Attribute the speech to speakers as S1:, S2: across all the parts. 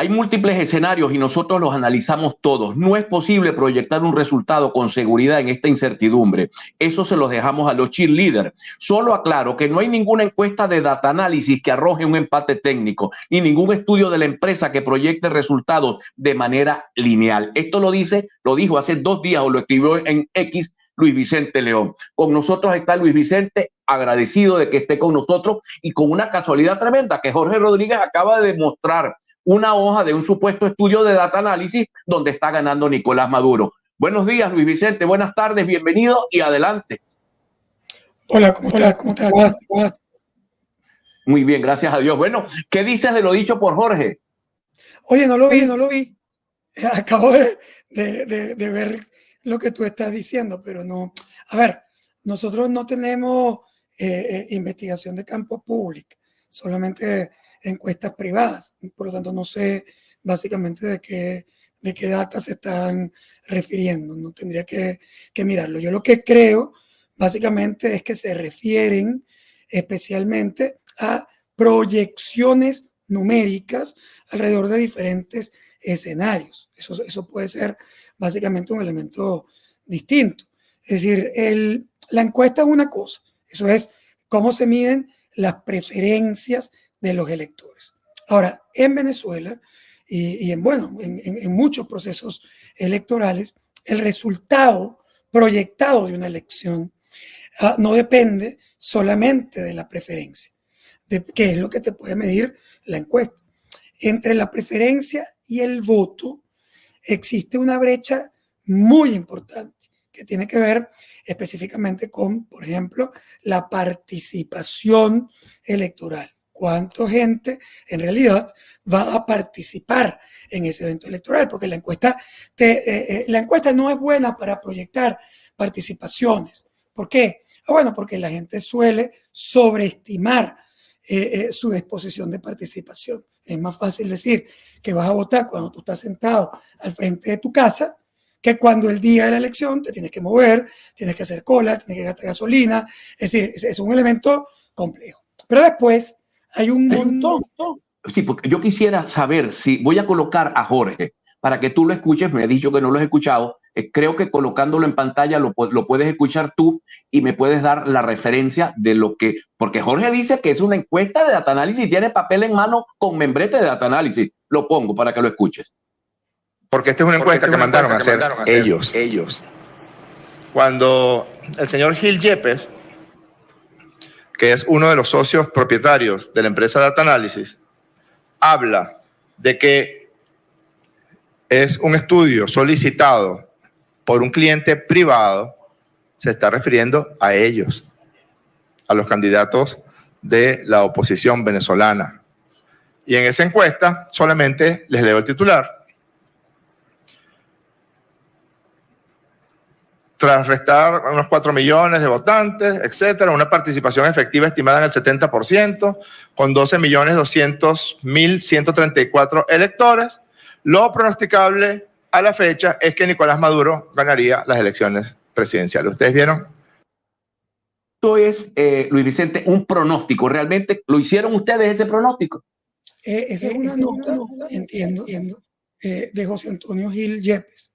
S1: Hay múltiples escenarios y nosotros los analizamos todos. No es posible proyectar un resultado con seguridad en esta incertidumbre. Eso se los dejamos a los cheerleaders. Solo aclaro que no hay ninguna encuesta de data análisis que arroje un empate técnico, ni ningún estudio de la empresa que proyecte resultados de manera lineal. Esto lo dijo hace 2 días o lo escribió en X Luis Vicente León. Con nosotros está Luis Vicente, agradecido de que esté con nosotros y con una casualidad tremenda que Jorge Rodríguez acaba de demostrar una hoja de un supuesto estudio de data análisis donde está ganando Nicolás Maduro. Buenos días, Luis Vicente, buenas tardes, bienvenido y adelante.
S2: Hola, ¿cómo estás? ¿Cómo estás?
S1: Muy bien, gracias a Dios. Bueno, ¿qué dices de lo dicho por Jorge?
S2: Oye, no lo vi. Acabo de ver lo que tú estás diciendo, pero no. A ver, nosotros no tenemos investigación de campo pública, solamente encuestas privadas. Por lo tanto, no sé básicamente de qué data se están refiriendo. No tendría que mirarlo. Yo lo que creo básicamente es que se refieren especialmente a proyecciones numéricas alrededor de diferentes escenarios. Eso puede ser básicamente un elemento distinto. Es decir, la encuesta es una cosa, eso es cómo se miden las preferencias de los electores. Ahora, en Venezuela y en muchos procesos electorales, el resultado proyectado de una elección no depende solamente de la preferencia, que es lo que te puede medir la encuesta. Entre la preferencia y el voto existe una brecha muy importante que tiene que ver específicamente con, por ejemplo, la participación electoral. ¿Cuánta gente en realidad va a participar en ese evento electoral? Porque la encuesta no es buena para proyectar participaciones. ¿Por qué? Bueno, porque la gente suele sobreestimar su disposición de participación. Es más fácil decir que vas a votar cuando tú estás sentado al frente de tu casa que cuando el día de la elección te tienes que mover, tienes que hacer cola, tienes que gastar gasolina. Es decir, es un elemento complejo. Pero después hay un montón.
S1: Sí, porque yo quisiera saber si voy a colocar a Jorge para que tú lo escuches. Me has dicho que no lo has escuchado. Creo que colocándolo en pantalla lo puedes escuchar tú y me puedes dar la referencia de lo que, porque Jorge dice que es una encuesta de data análisis y tiene papel en mano con membrete de data análisis. Lo pongo para que lo escuches.
S3: Porque esta es una encuesta que mandaron a hacer ellos. Cuando el señor Gil Yepes, que es uno de los socios propietarios de la empresa Data Analysis, habla de que es un estudio solicitado por un cliente privado, se está refiriendo a ellos, a los candidatos de la oposición venezolana. Y en esa encuesta solamente les leo el titular. Tras restar unos 4 millones de votantes, etcétera, una participación efectiva estimada en el 70%, con 12.200.134 electores, lo pronosticable a la fecha es que Nicolás Maduro ganaría las elecciones presidenciales. ¿Ustedes vieron?
S1: Esto es, Luis Vicente, un pronóstico. ¿Realmente lo hicieron ustedes ese pronóstico?
S2: Esa es una nota, entiendo, de José Antonio Gil Yepes.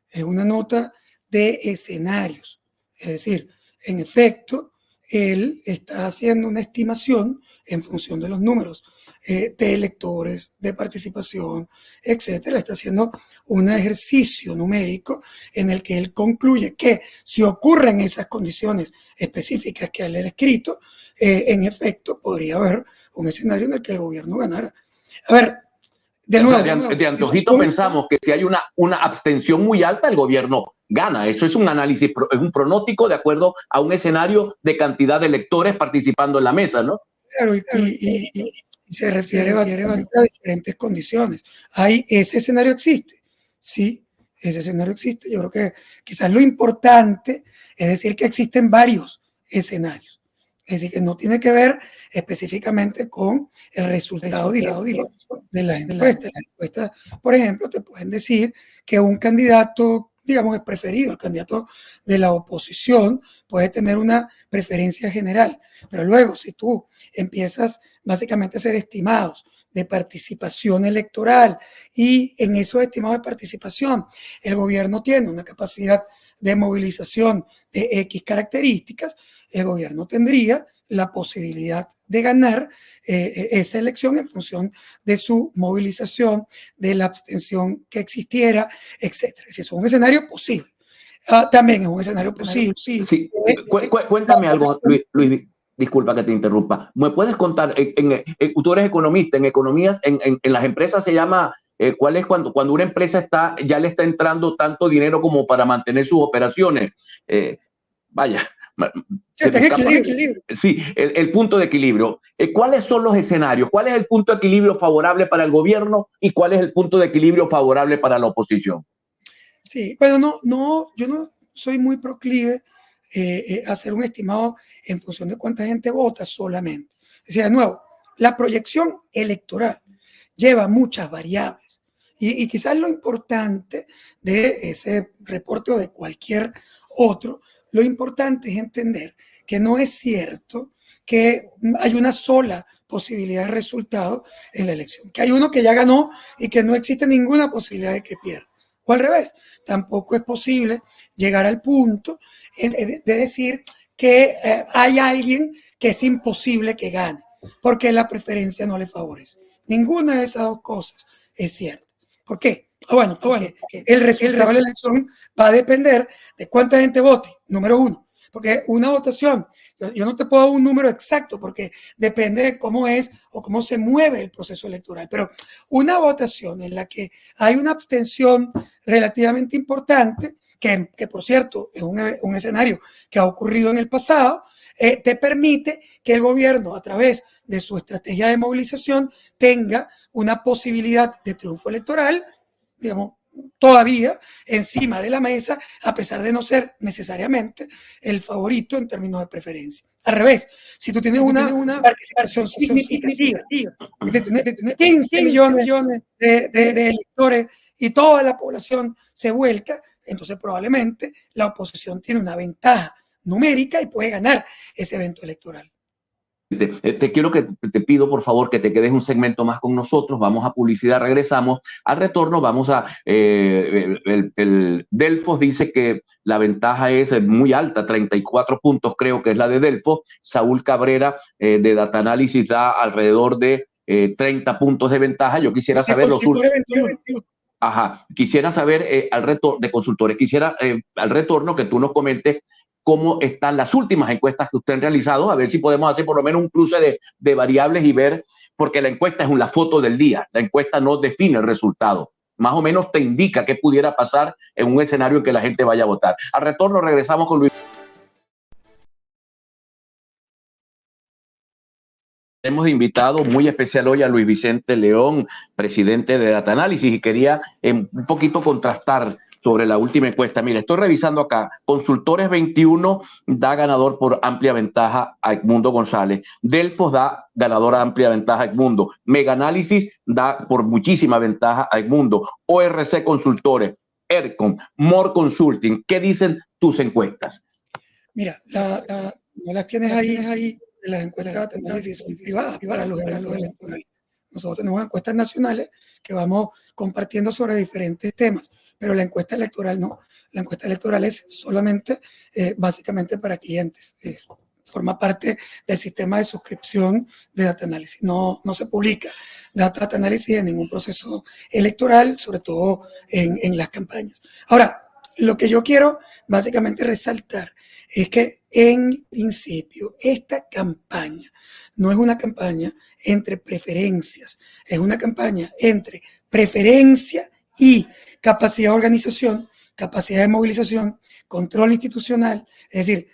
S2: Es una nota de escenarios. Es decir, en efecto, él está haciendo una estimación en función de los números de electores, de participación, etcétera. Está haciendo un ejercicio numérico en el que él concluye que si ocurren esas condiciones específicas que él ha escrito, en efecto, podría haber un escenario en el que el gobierno ganara. A ver, de nuevo.
S1: De antojito pensamos que si hay una abstención muy alta, el gobierno gana. Eso es un análisis, es un pronóstico de acuerdo a un escenario de cantidad de electores participando en la mesa, ¿no?
S2: Claro, y se refiere a diferentes condiciones. Ese escenario existe, sí, ese escenario existe. Yo creo que quizás lo importante es decir que existen varios escenarios. Es decir, que no tiene que ver específicamente con el resultado directo de las encuestas. Las encuestas, por ejemplo, te pueden decir que un candidato, digamos, es preferido. El candidato de la oposición puede tener una preferencia general. Pero luego, si tú empiezas básicamente a hacer estimados de participación electoral, y en esos estimados de participación el gobierno tiene una capacidad de movilización de X características, el gobierno tendría la posibilidad de ganar esa elección en función de su movilización, de la abstención que existiera, etcétera. Si es un escenario posible. También es un escenario posible.
S1: Sí. Cuéntame algo, Luis, disculpa que te interrumpa. ¿Me puedes contar, tú eres economista, en economías, en las empresas se llama, ¿cuál es cuando una empresa ya le está entrando tanto dinero como para mantener sus operaciones? Vaya.
S2: Sí, está en equilibrio.
S1: Sí, el punto de equilibrio. ¿Cuáles son los escenarios? ¿Cuál es el punto de equilibrio favorable para el gobierno y cuál es el punto de equilibrio favorable para la oposición?
S2: Sí, bueno, yo no soy muy proclive a hacer un estimado en función de cuánta gente vota solamente. Es decir, de nuevo, la proyección electoral lleva muchas variables y quizás lo importante de ese reporte o de cualquier otro, lo importante es entender que no es cierto que hay una sola posibilidad de resultado en la elección, que hay uno que ya ganó y que no existe ninguna posibilidad de que pierda. O al revés, tampoco es posible llegar al punto de decir que hay alguien que es imposible que gane, porque la preferencia no le favorece. Ninguna de esas dos cosas es cierta. ¿Por qué? Bueno, porque el resultado de la elección va a depender de cuánta gente vote, número uno. Porque una votación, yo no te puedo dar un número exacto porque depende de cómo es o cómo se mueve el proceso electoral, pero una votación en la que hay una abstención relativamente importante, que por cierto es un escenario que ha ocurrido en el pasado, te permite que el gobierno, a través de su estrategia de movilización, tenga una posibilidad de triunfo electoral, digamos, todavía encima de la mesa, a pesar de no ser necesariamente el favorito en términos de preferencia. Al revés, si tú tienes una participación significativa, si tienes 15 millones de electores y toda la población se vuelca, entonces probablemente la oposición tiene una ventaja numérica y puede ganar ese evento electoral.
S1: Te quiero te pido por favor que te quedes un segmento más con nosotros. Vamos a publicidad, regresamos. Al retorno vamos a el Delfos dice que la ventaja es muy alta, 34 puntos creo que es la de Delfos. Saúl Cabrera de Data Analysis da alrededor de 30 puntos de ventaja. Yo quisiera saber los últimos. Ajá, quisiera saber al retorno de consultores, quisiera al retorno que tú nos comentes cómo están las últimas encuestas que ustedes han realizado, a ver si podemos hacer por lo menos un cruce de variables y ver, porque la encuesta es una foto del día, la encuesta no define el resultado, más o menos te indica qué pudiera pasar en un escenario en que la gente vaya a votar. Al retorno regresamos con Luis. Hemos invitado muy especial hoy a Luis Vicente León, presidente de Data Analysis, y quería un poquito contrastar sobre la última encuesta. Mira, estoy revisando acá. Consultores 21 da ganador por amplia ventaja a Edmundo González. Delfos da ganador a amplia ventaja a Edmundo. Mega Análisis da por muchísima ventaja a Edmundo. ORC Consultores, ERCOM, More Consulting. ¿Qué dicen tus encuestas?
S2: Mira, no las tienes ahí. Las encuestas de análisis son privadas para los eventos electorales. Nosotros tenemos encuestas nacionales que vamos compartiendo sobre diferentes temas, pero la encuesta electoral no. La encuesta electoral es solamente, básicamente para clientes. Forma parte del sistema de suscripción de Data Analysis. No se publica Data Analysis en ningún proceso electoral, sobre todo en las campañas. Ahora, lo que yo quiero básicamente resaltar es que en principio esta campaña no es una campaña entre preferencias, es una campaña entre preferencia y capacidad de organización, capacidad de movilización, control institucional, es decir,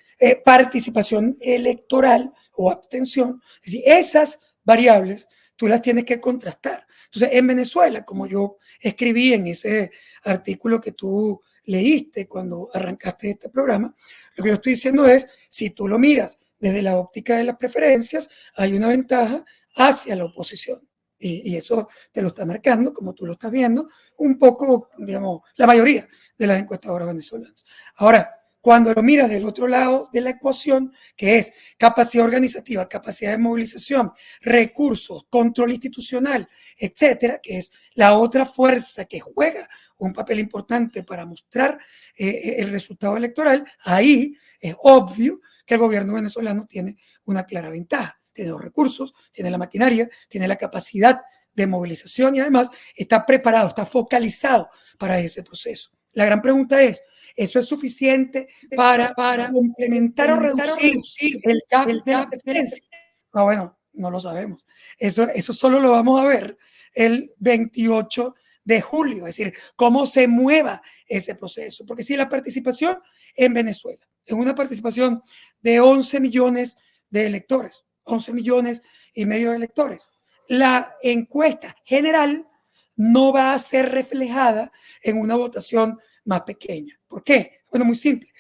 S2: participación electoral o abstención. Es decir, esas variables tú las tienes que contrastar. Entonces, en Venezuela, como yo escribí en ese artículo que tú leíste cuando arrancaste este programa, lo que yo estoy diciendo es, si tú lo miras desde la óptica de las preferencias, hay una ventaja hacia la oposición. Y eso te lo está marcando, como tú lo estás viendo, un poco, digamos, la mayoría de las encuestadoras venezolanas. Ahora, cuando lo miras del otro lado de la ecuación, que es capacidad organizativa, capacidad de movilización, recursos, control institucional, etcétera, que es la otra fuerza que juega un papel importante para mostrar el resultado electoral, ahí es obvio que el gobierno venezolano tiene una clara ventaja. Tiene los recursos, tiene la maquinaria, tiene la capacidad de movilización y además está preparado, está focalizado para ese proceso. La gran pregunta es, ¿eso es suficiente para complementar o reducir el gap de la diferencia? No, bueno, no lo sabemos. Eso solo lo vamos a ver el 28 de julio, es decir, cómo se mueva ese proceso. Porque si la participación en Venezuela es una participación de 11 millones de electores, 11 millones y medio de electores, la encuesta general no va a ser reflejada en una votación más pequeña. ¿Por qué? Bueno, muy simple.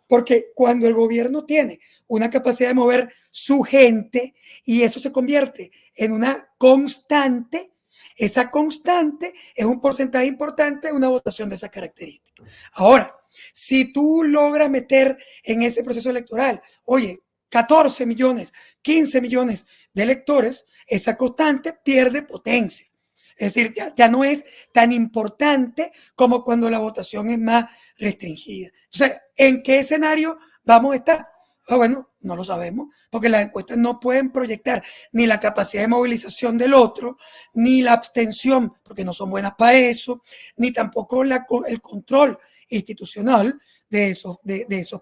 S2: Porque cuando el gobierno tiene una capacidad de mover su gente y eso se convierte en una constante, esa constante es un porcentaje importante de una votación de esa característica. Ahora, si tú logras meter en ese proceso electoral, oye, 14 millones, 15 millones de electores, esa constante pierde potencia. Es decir, ya no es tan importante como cuando la votación es más restringida. Entonces, ¿en qué escenario vamos a estar? Bueno, no lo sabemos, porque las encuestas no pueden proyectar ni la capacidad de movilización del otro, ni la abstención, porque no son buenas para eso, ni tampoco el control institucional de esos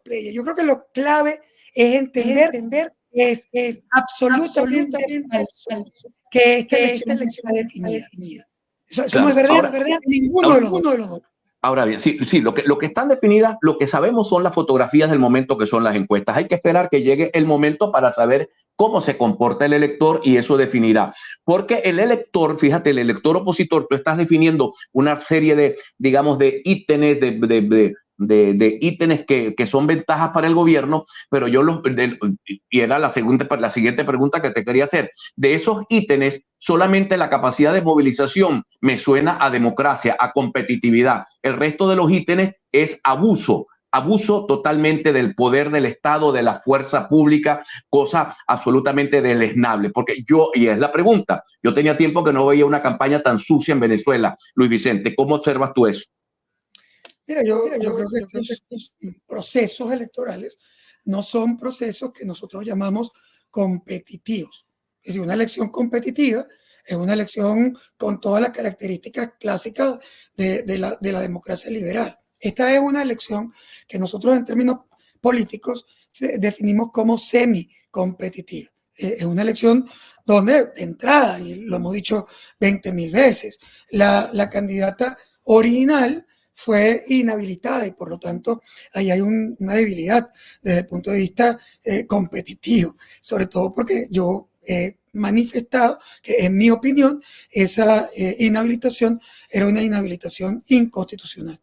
S2: players. Yo creo que lo clave es entender que es absolutamente falso que esta elección está definida. Eso claro. No es verdad, ahora, ninguno de los dos.
S1: Ahora bien, sí, lo que están definidas, lo que sabemos son las fotografías del momento que son las encuestas. Hay que esperar que llegue el momento para saber cómo se comporta el elector y eso definirá. Porque el elector, fíjate, el elector opositor, tú estás definiendo una serie de, digamos, de ítems, de ítems que son ventajas para el gobierno, pero y era la siguiente pregunta que te quería hacer. De esos ítems, solamente la capacidad de movilización me suena a democracia, a competitividad. El resto de los ítems es abuso totalmente del poder del Estado, de la fuerza pública, cosa absolutamente deleznable. Porque y es la pregunta, yo tenía tiempo que no veía una campaña tan sucia en Venezuela. Luis Vicente, ¿cómo observas tú eso?
S2: Mira, yo creo que estos procesos electorales no son procesos que nosotros llamamos competitivos. Es decir, una elección competitiva es una elección con todas las características clásicas de la democracia liberal. Esta es una elección que nosotros en términos políticos definimos como semi-competitiva. Es una elección donde, de entrada, y lo hemos dicho 20.000 veces, la candidata original fue inhabilitada y por lo tanto ahí hay una debilidad desde el punto de vista competitivo, sobre todo porque yo he manifestado que en mi opinión esa inhabilitación era una inhabilitación inconstitucional.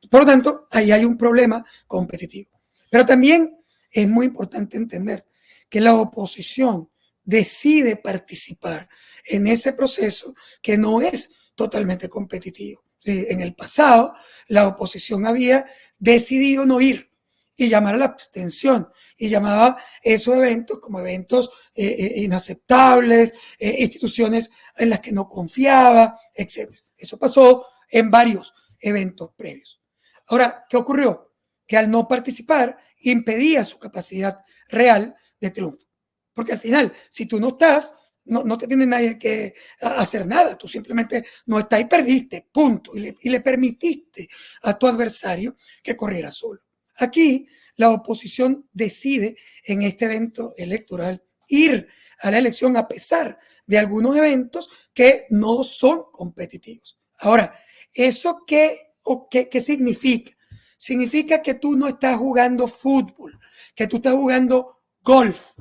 S2: Por lo tanto, ahí hay un problema competitivo. Pero también es muy importante entender que la oposición decide participar en ese proceso que no es totalmente competitivo. En el pasado, la oposición había decidido no ir y llamar a la abstención y llamaba esos eventos como eventos inaceptables, instituciones en las que no confiaba, etc. Eso pasó en varios eventos previos. Ahora, ¿qué ocurrió? Que al no participar impedía su capacidad real de triunfo. Porque al final, si tú no estás, no te tiene nadie que hacer nada, tú simplemente no estás y perdiste, punto, y le permitiste a tu adversario que corriera solo. Aquí la oposición decide en este evento electoral ir a la elección a pesar de algunos eventos que no son competitivos. Ahora, ¿eso qué significa? Significa que tú no estás jugando fútbol, que tú estás jugando golf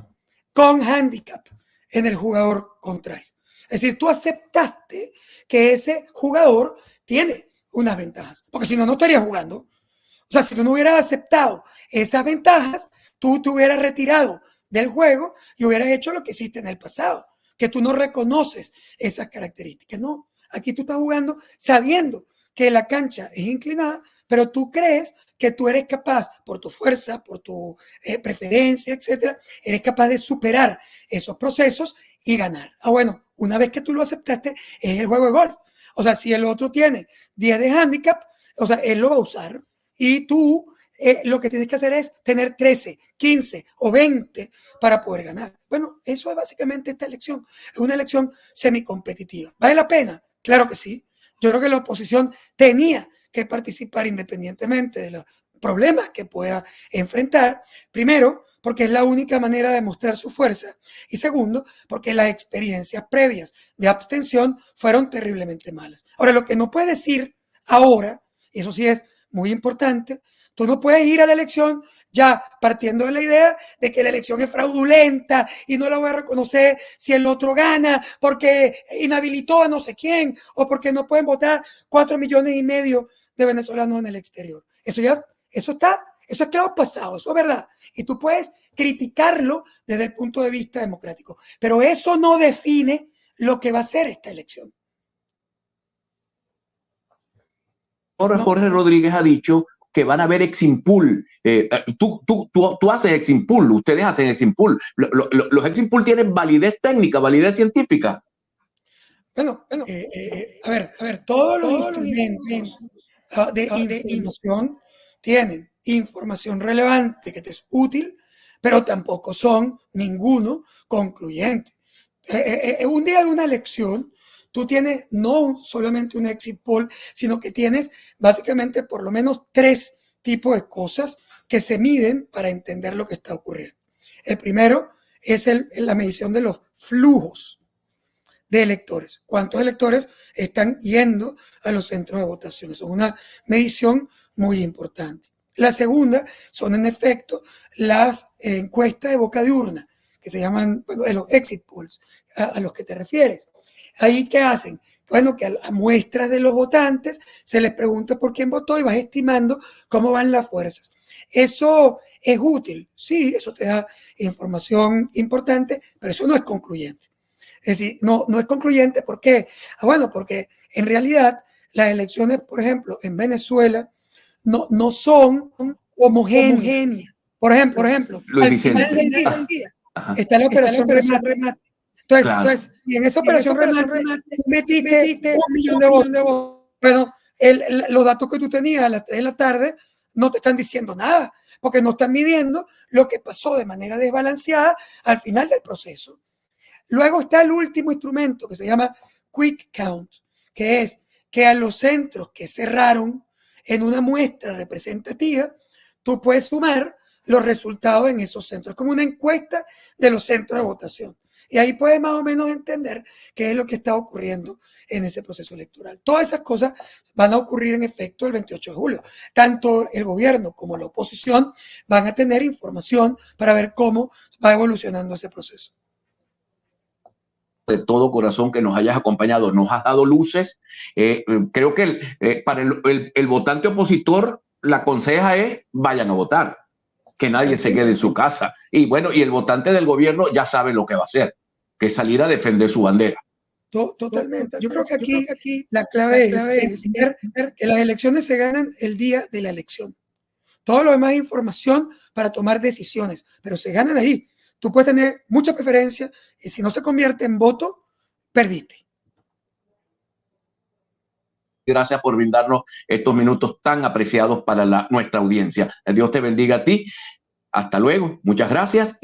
S2: con handicap en el jugador contrario. Es decir, tú aceptaste que ese jugador tiene unas ventajas, porque si no, no estaría jugando. O sea, si tú no hubieras aceptado esas ventajas, tú te hubieras retirado del juego y hubieras hecho lo que hiciste en el pasado, que tú no reconoces esas características. No, aquí tú estás jugando sabiendo que la cancha es inclinada, pero tú crees que tú eres capaz, por tu fuerza, por tu preferencia, etcétera, eres capaz de superar esos procesos y ganar. Ah, bueno, una vez que tú lo aceptaste, es el juego de golf. O sea, si el otro tiene 10 de handicap, o sea, él lo va a usar y tú lo que tienes que hacer es tener 13, 15 o 20 para poder ganar. Bueno, eso es básicamente esta elección. Es una elección semicompetitiva. ¿Vale la pena? Claro que sí. Yo creo que la oposición tenía que participar independientemente de los problemas que pueda enfrentar. Primero, porque es la única manera de mostrar su fuerza. Y segundo, porque las experiencias previas de abstención fueron terriblemente malas. Ahora, lo que no puedes decir ahora, y eso sí es muy importante, tú no puedes ir a la elección ya partiendo de la idea de que la elección es fraudulenta y no la voy a reconocer si el otro gana porque inhabilitó a no sé quién o porque no pueden votar 4,5 millones de venezolanos en el exterior. Eso es claro pasado, eso es verdad. Y tú puedes criticarlo desde el punto de vista democrático, pero eso no define lo que va a ser esta elección.
S1: Jorge Rodríguez ha dicho que van a haber Eximpool. Tú haces Eximpool, ustedes hacen Eximpool. ¿Los Eximpool tienen validez técnica, validez científica?
S2: Bueno, a ver, todos los instrumentos de información tienen información relevante que te es útil, pero tampoco son ninguno concluyente. Un día de una elección, tú tienes no solamente un exit poll, sino que tienes básicamente por lo menos 3 tipos de cosas que se miden para entender lo que está ocurriendo. El primero es la medición de los flujos de electores. ¿Cuántos electores están yendo a los centros de votación? Eso es una medición muy importante. La segunda son en efecto las encuestas de boca de urna, que se llaman, bueno, los exit polls, a los que te refieres. Ahí, ¿qué hacen? Bueno, que a muestras de los votantes se les pregunta por quién votó y vas estimando cómo van las fuerzas. Eso es útil, sí, eso te da información importante, pero eso no es concluyente. Es decir, no es concluyente, ¿por qué? Bueno, porque en realidad las elecciones, por ejemplo, en Venezuela, no son homogéneas. Por ejemplo, al final del día está la operación remate. Entonces, y en esa operación remate metiste 1 millón de votos. Bueno, los datos que tú tenías a las 3 de la tarde no te están diciendo nada, porque no están midiendo lo que pasó de manera desbalanceada al final del proceso. Luego está el último instrumento que se llama Quick Count, que es que a los centros que cerraron en una muestra representativa, tú puedes sumar los resultados en esos centros. Es como una encuesta de los centros de votación. Y ahí puedes más o menos entender qué es lo que está ocurriendo en ese proceso electoral. Todas esas cosas van a ocurrir en efecto el 28 de julio. Tanto el gobierno como la oposición van a tener información para ver cómo va evolucionando ese proceso.
S1: De todo corazón que nos hayas acompañado, nos has dado luces. Creo que para el votante opositor la conseja es vayan a votar, que nadie se quede en su casa. Y bueno, y el votante del gobierno ya sabe lo que va a hacer, que es salir a defender su bandera.
S2: Totalmente. Yo creo que aquí la clave es entender que las elecciones se ganan el día de la elección. Todo lo demás es información para tomar decisiones, pero se ganan ahí. Tú puedes tener mucha preferencia y si no se convierte en voto, perdiste.
S1: Gracias por brindarnos estos minutos tan apreciados para nuestra audiencia. Dios te bendiga a ti. Hasta luego. Muchas gracias.